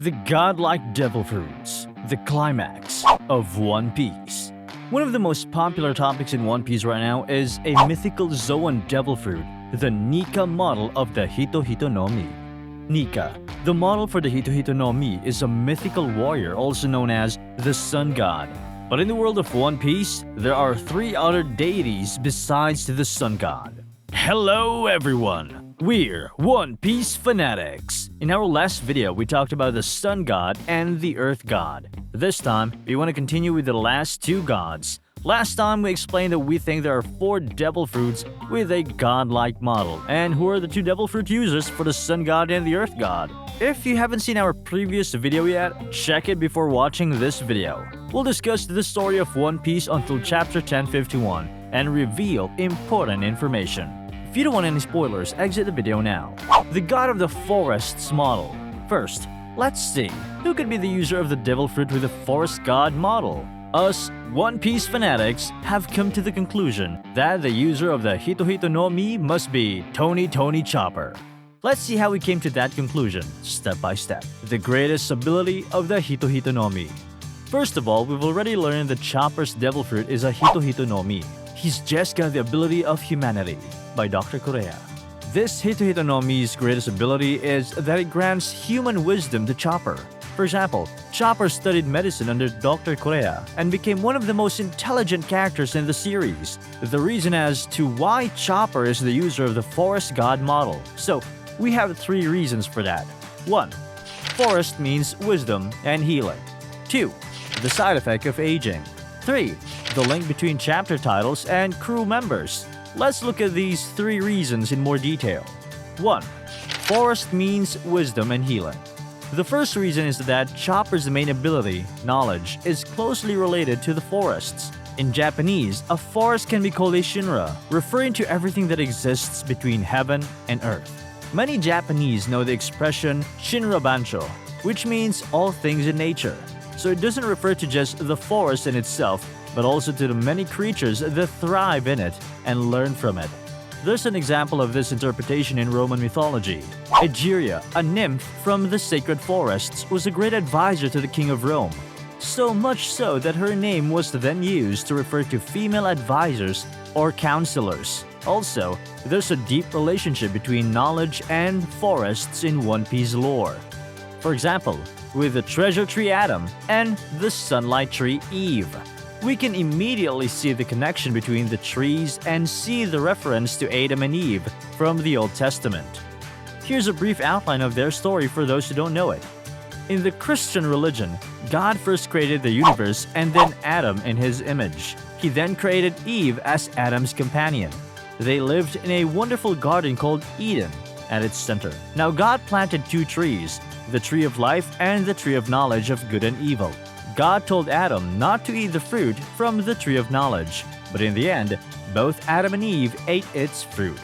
The godlike devil fruits, the climax of One Piece. One of the most popular topics in One Piece right now is a mythical Zoan devil fruit, the Nika model of the Hito no Mi. Nika, the model for the Hito no Mi, is a mythical warrior also known as the Sun God. But in the world of One Piece, there are three other deities besides the Sun God. Hello everyone! We're One Piece fanatics! In our last video, we talked about the Sun God and the Earth God. This time, we want to continue with the last two gods. Last time, we explained that we think there are four devil fruits with a godlike model. And who are the two devil fruit users for the Sun God and the Earth God? If you haven't seen our previous video yet, check it before watching this video. We'll discuss the story of One Piece until chapter 1051 and reveal important information. If you don't want any spoilers, exit the video now. The God of the Forests model. First, let's see who could be the user of the devil fruit with the Forest God model. Us One Piece fanatics have come to the conclusion that the user of the Hito no Mi must be Tony Chopper. Let's see how we came to that conclusion, step by step. The greatest ability of the Hito no Mi. First of all, we've already learned that Chopper's devil fruit is a Hito no Mi. He's just got the ability of humanity by Dr. Korea. This Hito no Mi's greatest ability is that it grants human wisdom to Chopper. For example, Chopper studied medicine under Dr. Korea and became one of the most intelligent characters in the series. The reason as to why Chopper is the user of the Forest God model. So, we have three reasons for that. 1. Forest means wisdom and healing. 2. The side effect of aging. 3. The link between chapter titles and crew members. Let's look at these three reasons in more detail. 1. Forest means wisdom and healing. The first reason is that Chopper's main ability, knowledge, is closely related to the forests. In Japanese, a forest can be called a shinra, referring to everything that exists between heaven and earth. Many Japanese know the expression shinra bancho, which means all things in nature. So it doesn't refer to just the forest in itself, but also to the many creatures that thrive in it and learn from it. There's an example of this interpretation in Roman mythology. Eiichiro, a nymph from the sacred forests, was a great advisor to the king of Rome. So much so that her name was then used to refer to female advisors or counselors. Also, there's a deep relationship between knowledge and forests in One Piece lore. For example, with the treasure tree Adam and the sunlight tree Eve. We can immediately see the connection between the trees and see the reference to Adam and Eve from the Old Testament. Here's a brief outline of their story for those who don't know it. In the Christian religion, God first created the universe and then Adam in his image. He then created Eve as Adam's companion. They lived in a wonderful garden called Eden at its center. Now God planted two trees, the tree of life and the tree of knowledge of good and evil. God told Adam not to eat the fruit from the tree of knowledge, but in the end, both Adam and Eve ate its fruit.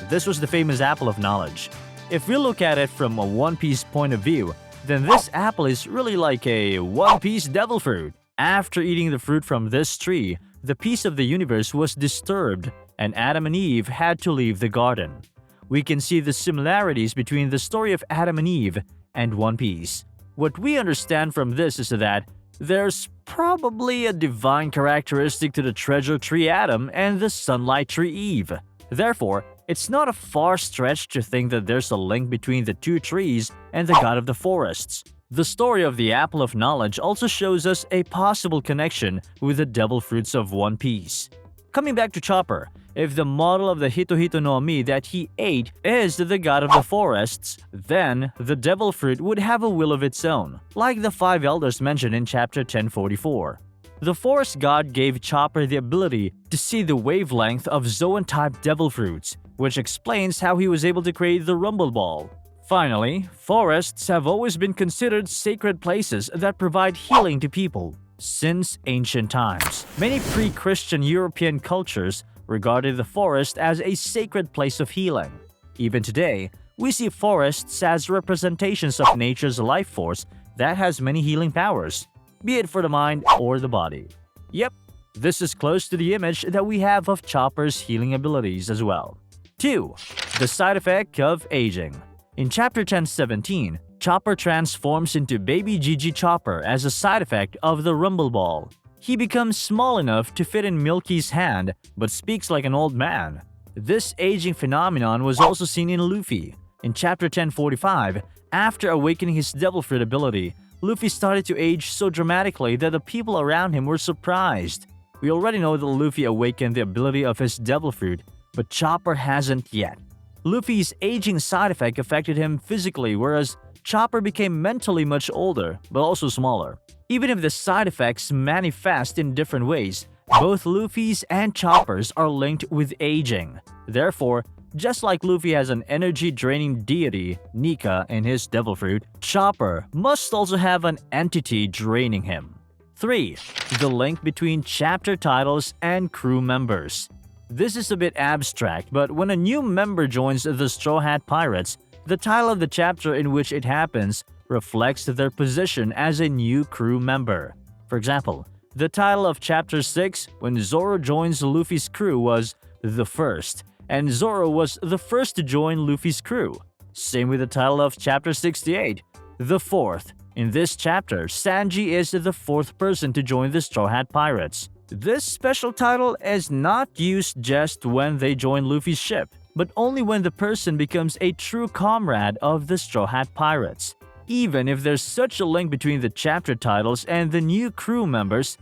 This was the famous apple of knowledge. If we look at it from a One Piece point of view, then this apple is really like a One Piece devil fruit. After eating the fruit from this tree, the peace of the universe was disturbed, and Adam and Eve had to leave the garden. We can see the similarities between the story of Adam and Eve and One Piece. What we understand from this is that there's probably a divine characteristic to the treasure tree Adam and the sunlight tree Eve. Therefore, it's not a far stretch to think that there's a link between the two trees and the god of the forests. The story of the Apple of Knowledge also shows us a possible connection with the devil fruits of One Piece. Coming back to Chopper, if the model of the Hito no Mi that he ate is the god of the forests, then the devil fruit would have a will of its own, like the five elders mentioned in chapter 1044. The forest god gave Chopper the ability to see the wavelength of Zoan-type devil fruits, which explains how he was able to create the Rumble Ball. Finally, forests have always been considered sacred places that provide healing to people since ancient times. Many pre-Christian European cultures regarded the forest as a sacred place of healing. Even today, we see forests as representations of nature's life force that has many healing powers, be it for the mind or the body. Yep, this is close to the image that we have of Chopper's healing abilities as well. 2. The side effect of aging. In Chapter 10:17, Chopper transforms into Baby Gigi Chopper as a side effect of the Rumble Ball. He becomes small enough to fit in Milky's hand, but speaks like an old man. This aging phenomenon was also seen in Luffy. In Chapter 10:45, after awakening his Devil Fruit ability, Luffy started to age so dramatically that the people around him were surprised. We already know that Luffy awakened the ability of his Devil Fruit, but Chopper hasn't yet. Luffy's aging side effect affected him physically, whereas Chopper became mentally much older, but also smaller. Even if the side effects manifest in different ways, both Luffy's and Chopper's are linked with aging. Therefore, just like Luffy has an energy-draining deity, Nika, in his Devil Fruit, Chopper must also have an entity draining him. 3. The link between chapter titles and crew members. This is a bit abstract, but when a new member joins the Straw Hat Pirates, the title of the chapter in which it happens reflects their position as a new crew member. For example, the title of Chapter 6 when Zoro joins Luffy's crew was The First, and Zoro was the first to join Luffy's crew. Same with the title of Chapter 68, The Fourth. In this chapter, Sanji is the fourth person to join the Straw Hat Pirates. This special title is not used just when they join Luffy's ship, but only when the person becomes a true comrade of the Straw Hat Pirates. Even if there's such a link between the chapter titles and the new crew members,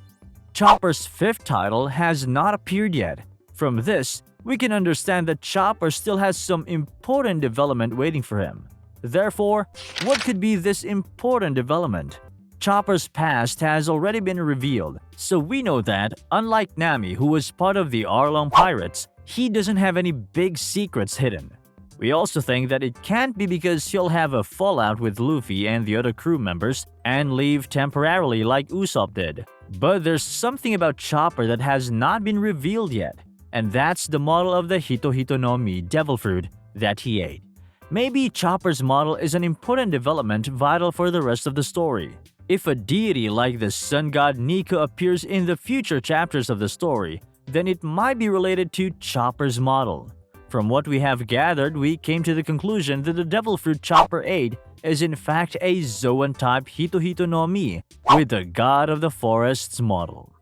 Chopper's fifth title has not appeared yet. From this, we can understand that Chopper still has some important development waiting for him. Therefore, what could be this important development? Chopper's past has already been revealed, so we know that, unlike Nami who was part of the Arlong Pirates, he doesn't have any big secrets hidden. We also think that it can't be because he'll have a fallout with Luffy and the other crew members and leave temporarily like Usopp did. But there's something about Chopper that has not been revealed yet, and that's the model of the Hito Hito no Mi Devil Fruit that he ate. Maybe Chopper's model is an important development vital for the rest of the story. If a deity like the sun god Nika appears in the future chapters of the story, then it might be related to Chopper's model. From what we have gathered, we came to the conclusion that the Devil Fruit Chopper ate is in fact a Zoan-type Hito Hito no Mi with the God of the Forests model.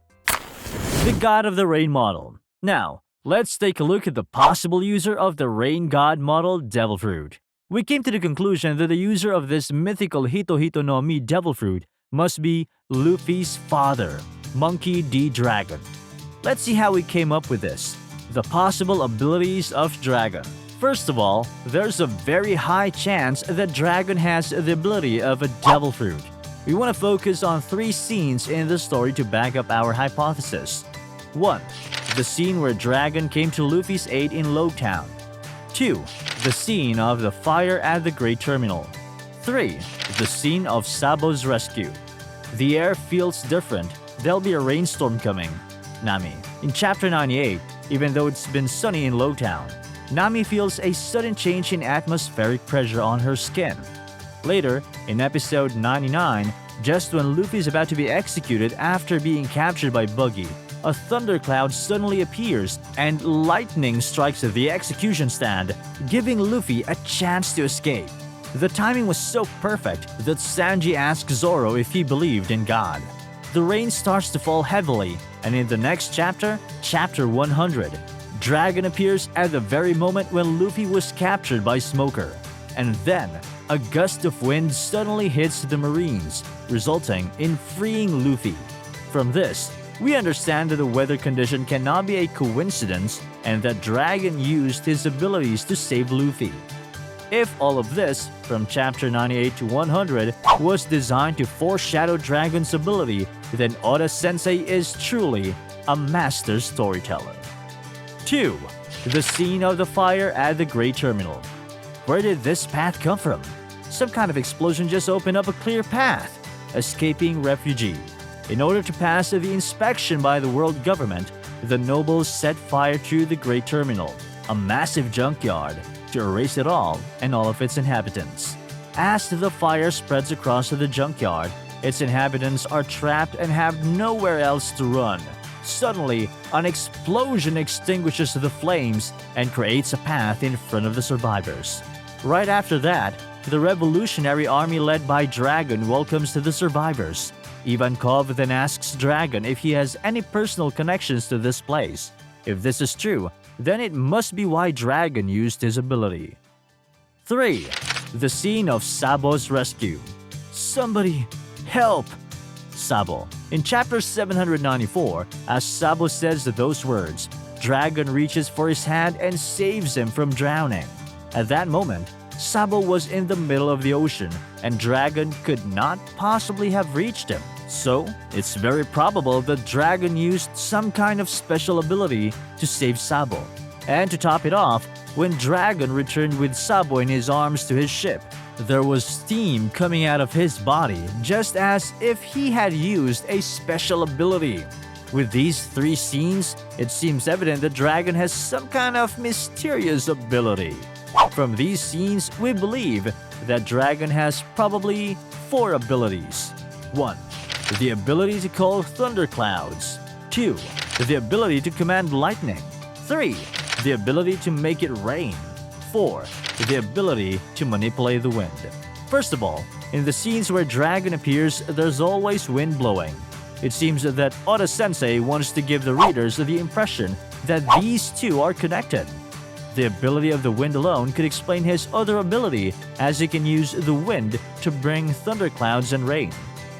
The God of the Rain model. Now, let's take a look at the possible user of the Rain God model Devil Fruit. We came to the conclusion that the user of this mythical Hito Hito no Mi Devil Fruit must be Luffy's father, Monkey D. Dragon. Let's see how we came up with this. The possible abilities of Dragon. First of all, there's a very high chance that Dragon has the ability of a Devil Fruit. We want to focus on 3 scenes in the story to back up our hypothesis. 1. The scene where Dragon came to Luffy's aid in Lowtown. 2. The scene of the fire at the Great Terminal. 3. The scene of Sabo's rescue. The air feels different. There'll be a rainstorm coming. Nami. In Chapter 98, even though it's been sunny in Lowtown, Nami feels a sudden change in atmospheric pressure on her skin. Later, in episode 99, just when Luffy is about to be executed after being captured by Buggy, a thundercloud suddenly appears and lightning strikes the execution stand, giving Luffy a chance to escape. The timing was so perfect that Sanji asked Zoro if he believed in God. The rain starts to fall heavily, and in the next chapter, Chapter 100, Dragon appears at the very moment when Luffy was captured by Smoker. And then, a gust of wind suddenly hits the Marines, resulting in freeing Luffy. From this, we understand that the weather condition cannot be a coincidence and that Dragon used his abilities to save Luffy. If all of this, from Chapter 98 to 100, was designed to foreshadow Dragon's ability, then Oda-sensei is truly a master storyteller. 2. The scene of the fire at the Great Terminal. Where did this path come from? Some kind of explosion just opened up a clear path. Escaping refugee. In order to pass the inspection by the world government, the nobles set fire to the Great Terminal, a massive junkyard, to erase it all and all of its inhabitants. As the fire spreads across the junkyard, its inhabitants are trapped and have nowhere else to run. Suddenly, an explosion extinguishes the flames and creates a path in front of the survivors. Right after that, the revolutionary army led by Dragon welcomes the survivors. Ivankov then asks Dragon if he has any personal connections to this place. If this is true, then it must be why Dragon used his ability. 3. The scene of Sabo's rescue. Somebody help! Sabo. In chapter 794, as Sabo says those words, Dragon reaches for his hand and saves him from drowning. At that moment, Sabo was in the middle of the ocean and Dragon could not possibly have reached him. So, it's very probable that Dragon used some kind of special ability to save Sabo. And to top it off, when Dragon returned with Sabo in his arms to his ship, there was steam coming out of his body, just as if he had used a special ability. With these 3 scenes, it seems evident that Dragon has some kind of mysterious ability. From these scenes, we believe that Dragon has probably 4 abilities. 1. The ability to call thunderclouds. 2. The ability to command lightning. 3. The ability to make it rain. 4. The ability to manipulate the wind. First of all, in the scenes where Dragon appears, there's always wind blowing. It seems that Oda-sensei wants to give the readers the impression that these 2 are connected. The ability of the wind alone could explain his other ability, as he can use the wind to bring thunderclouds and rain.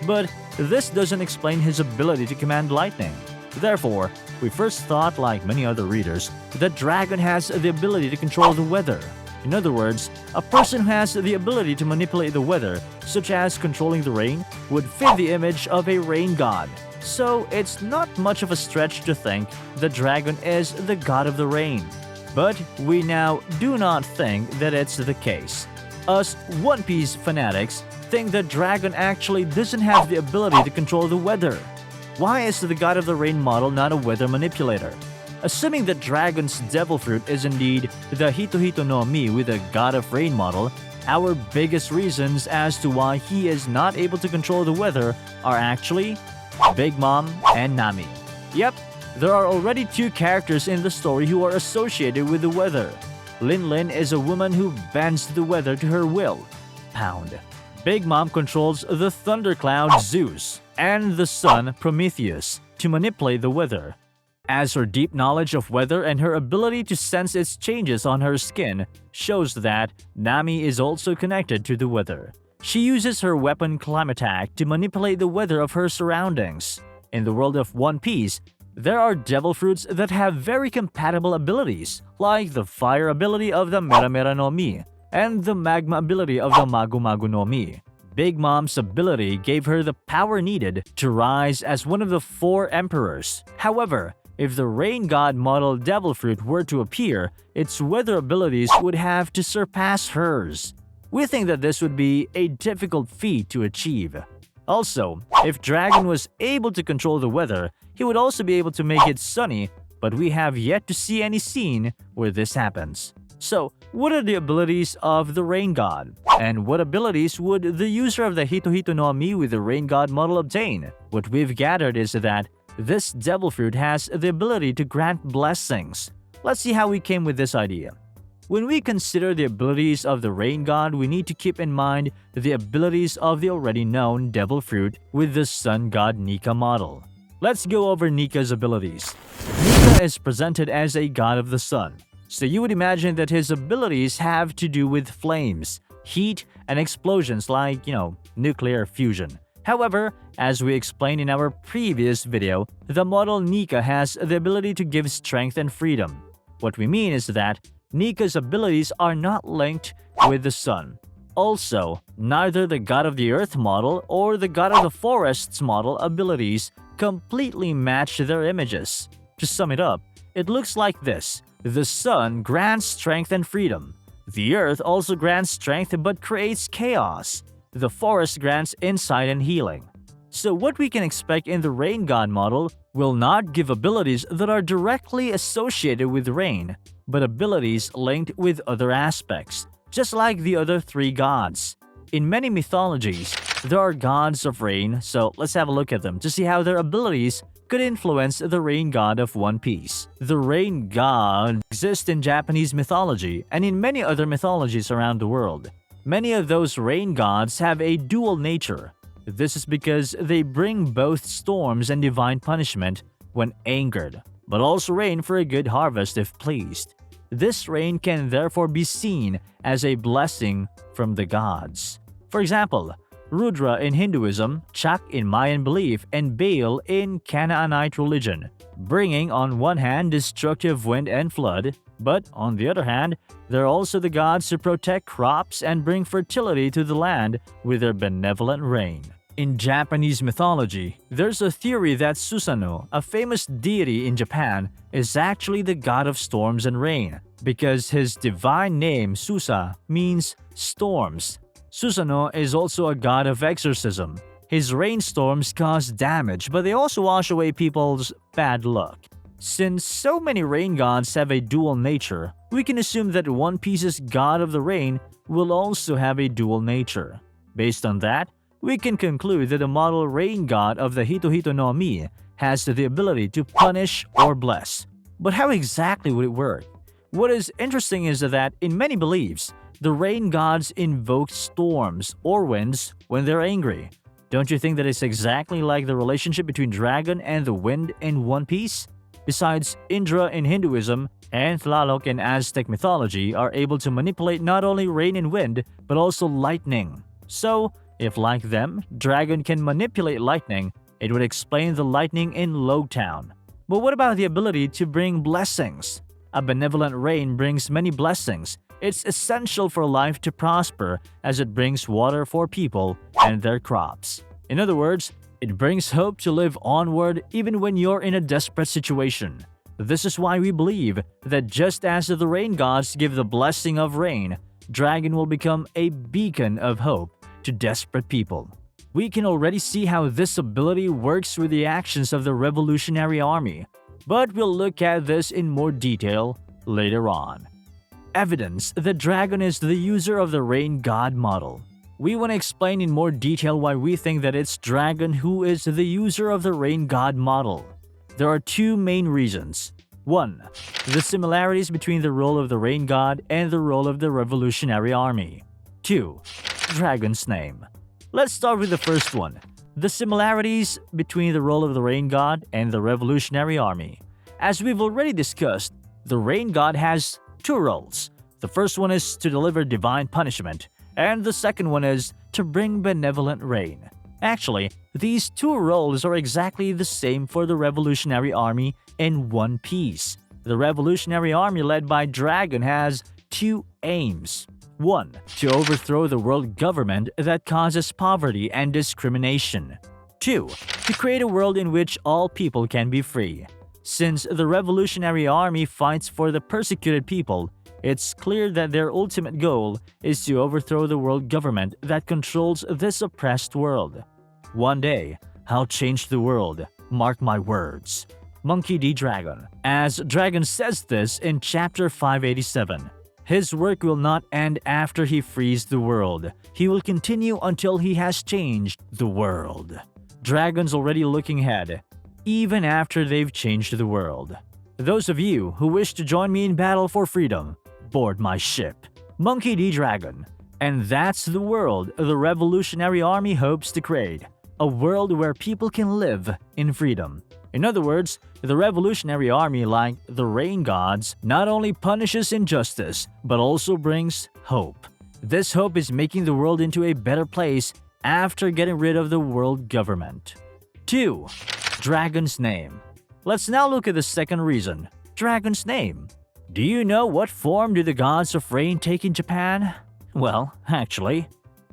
But this doesn't explain his ability to command lightning. Therefore, we first thought, like many other readers, that Dragon has the ability to control the weather. In other words, a person who has the ability to manipulate the weather, such as controlling the rain, would fit the image of a rain god. So it's not much of a stretch to think that Dragon is the god of the rain. But we now do not think that it's the case. Us One Piece fanatics think that Dragon actually doesn't have the ability to control the weather. Why is the God of the Rain model not a weather manipulator? Assuming that Dragon's Devil Fruit is indeed the Hito no Mi with a God of Rain model, our biggest reasons as to why he is not able to control the weather are actually Big Mom and Nami. Yep, there are already 2 characters in the story who are associated with the weather. Lin Lin is a woman who bends the weather to her will. Pound. Big Mom controls the thundercloud Zeus and the sun Prometheus to manipulate the weather. As her deep knowledge of weather and her ability to sense its changes on her skin shows that Nami is also connected to the weather. She uses her weapon Climattack to manipulate the weather of her surroundings. In the world of One Piece, there are devil fruits that have very compatible abilities, like the fire ability of the Mera Mera no Mi and the magma ability of the Magu Magu no Mi. Big Mom's ability gave her the power needed to rise as one of the 4 emperors. However, if the rain god model devil fruit were to appear, its weather abilities would have to surpass hers. We think that this would be a difficult feat to achieve. Also, if Dragon was able to control the weather, he would also be able to make it sunny, but we have yet to see any scene where this happens. So, what are the abilities of the Rain God? And what abilities would the user of the Hito no Mi with the Rain God model obtain? What we've gathered is that this devil fruit has the ability to grant blessings. Let's see how we came with this idea. When we consider the abilities of the Rain God, we need to keep in mind the abilities of the already known devil fruit with the Sun God Nika model. Let's go over Nika's abilities. Nika is presented as a god of the sun. So you would imagine that his abilities have to do with flames, heat, and explosions like, nuclear fusion. However, as we explained in our previous video, the model Nika has the ability to give strength and freedom. What we mean is that Nika's abilities are not linked with the sun. Also, neither the God of the Earth model or the God of the Forests model abilities completely match their images. To sum it up, it looks like this. The sun grants strength and freedom. The earth also grants strength but creates chaos. The forest grants insight and healing. So what we can expect in the Rain God model will not give abilities that are directly associated with rain, but abilities linked with other aspects, just like the other 3 gods. In many mythologies, there are gods of rain, so let's have a look at them to see how their abilities could influence the rain god of One Piece. The rain god exists in Japanese mythology and in many other mythologies around the world. Many of those rain gods have a dual nature. This is because they bring both storms and divine punishment when angered, but also rain for a good harvest if pleased. This rain can therefore be seen as a blessing from the gods. For example, Rudra in Hinduism, Chak in Mayan belief, and Baal in Canaanite religion, bringing on one hand destructive wind and flood, but on the other hand, they're also the gods who protect crops and bring fertility to the land with their benevolent rain. In Japanese mythology, there's a theory that Susanoo, a famous deity in Japan, is actually the god of storms and rain because his divine name Susa means storms. Susanoo is also a god of exorcism. His rainstorms cause damage, but they also wash away people's bad luck. Since so many rain gods have a dual nature, we can assume that One Piece's god of the rain will also have a dual nature. Based on that, we can conclude that the model rain god of the Hitohito no Mi has the ability to punish or bless. But how exactly would it work? What is interesting is that in many beliefs, the rain gods invoke storms or winds when they're angry. Don't you think that it's exactly like the relationship between dragon and the wind in One Piece? Besides, Indra in Hinduism and Tlaloc in Aztec mythology are able to manipulate not only rain and wind, but also lightning. So, if like them, dragon can manipulate lightning, it would explain the lightning in Lowtown. But what about the ability to bring blessings? A benevolent rain brings many blessings. It's essential for life to prosper as it brings water for people and their crops. In other words, it brings hope to live onward even when you're in a desperate situation. This is why we believe that just as the rain gods give the blessing of rain, dragon will become a beacon of hope to desperate people. We can already see how this ability works with the actions of the Revolutionary Army, but we'll look at this in more detail later on. Evidence that dragon is the user of the rain god model. We want to explain in more detail why we think that it's dragon who is the user of the rain god model. There are two main reasons. 1. The similarities between the role of the rain god and the role of the Revolutionary Army. 2. Dragon's name. Let's start with the first one. The similarities between the role of the rain god and the Revolutionary Army. As we've already discussed, the rain god has two roles. The first one is to deliver divine punishment, and the second one is to bring benevolent rain. Actually, these two roles are exactly the same for the Revolutionary Army in One Piece. The Revolutionary Army led by Dragon has two aims. 1. To overthrow the world government that causes poverty and discrimination. 2. To create a world in which all people can be free. Since the Revolutionary Army fights for the persecuted people, it's clear that their ultimate goal is to overthrow the world government that controls this oppressed world. One day, I'll change the world. Mark my words. Monkey D. Dragon. As Dragon says this in chapter 587. His work will not end after he frees the world. He will continue until he has changed the world. Dragon's already looking ahead, even after they've changed the world. Those of you who wish to join me in battle for freedom, board my ship. Monkey D. Dragon. And that's the world the Revolutionary Army hopes to create. A world where people can live in freedom. In other words, the Revolutionary Army, like the rain gods, not only punishes injustice, but also brings hope. This hope is making the world into a better place after getting rid of the world government. 2. Dragon's name. Let's now look at the second reason, Dragon's name. Do you know what form do the gods of rain take in Japan? Well, actually,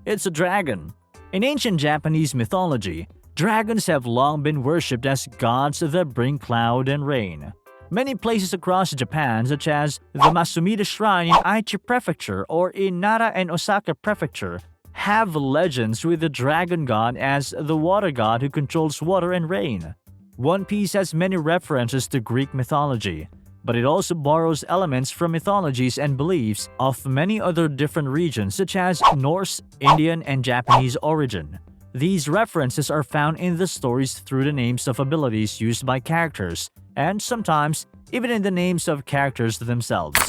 it's a dragon. In ancient Japanese mythology, dragons have long been worshipped as gods that bring cloud and rain. Many places across Japan, such as the Masumida Shrine in Aichi Prefecture or in Nara and Osaka Prefecture, have legends with the dragon god as the water god who controls water and rain. One Piece has many references to Greek mythology, but it also borrows elements from mythologies and beliefs of many other different regions such as Norse, Indian, and Japanese origin. These references are found in the stories through the names of abilities used by characters, and sometimes even in the names of characters themselves.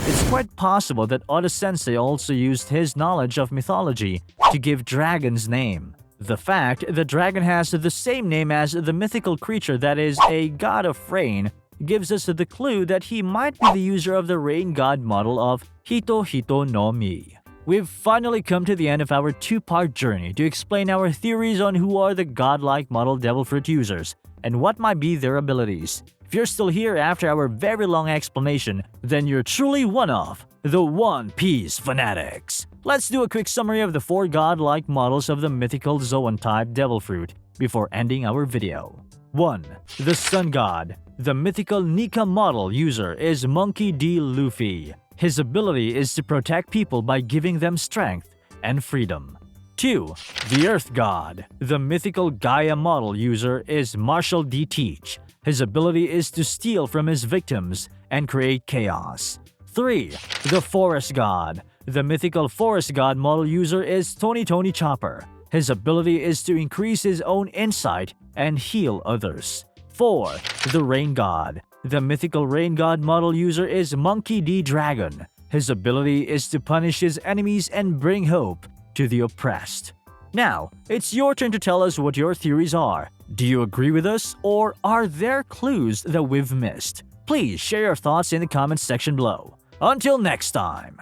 It's quite possible that Oda-sensei also used his knowledge of mythology to give Dragon's name. The fact the dragon has the same name as the mythical creature that is a god of rain gives us the clue that he might be the user of the rain god model of Hito Hito no Mi. We've finally come to the end of our two-part journey to explain our theories on who are the godlike model devil fruit users and what might be their abilities. If you're still here after our very long explanation, then you're truly one of the One Piece fanatics. Let's do a quick summary of the 4 godlike models of the mythical Zoan type devil fruit before ending our video. 1. The Sun God. The mythical Nika model user is Monkey D. Luffy. His ability is to protect people by giving them strength and freedom. 2. The Earth God. The mythical Gaia model user is Marshall D. Teach. His ability is to steal from his victims and create chaos. 3. The Forest God. The mythical Forest God model user is Tony Chopper. His ability is to increase his own insight and heal others. 4. The Rain God. The mythical Rain God model user is Monkey D. Dragon. His ability is to punish his enemies and bring hope to the oppressed. Now, it's your turn to tell us what your theories are. Do you agree with us, or are there clues that we've missed? Please share your thoughts in the comments section below. Until next time!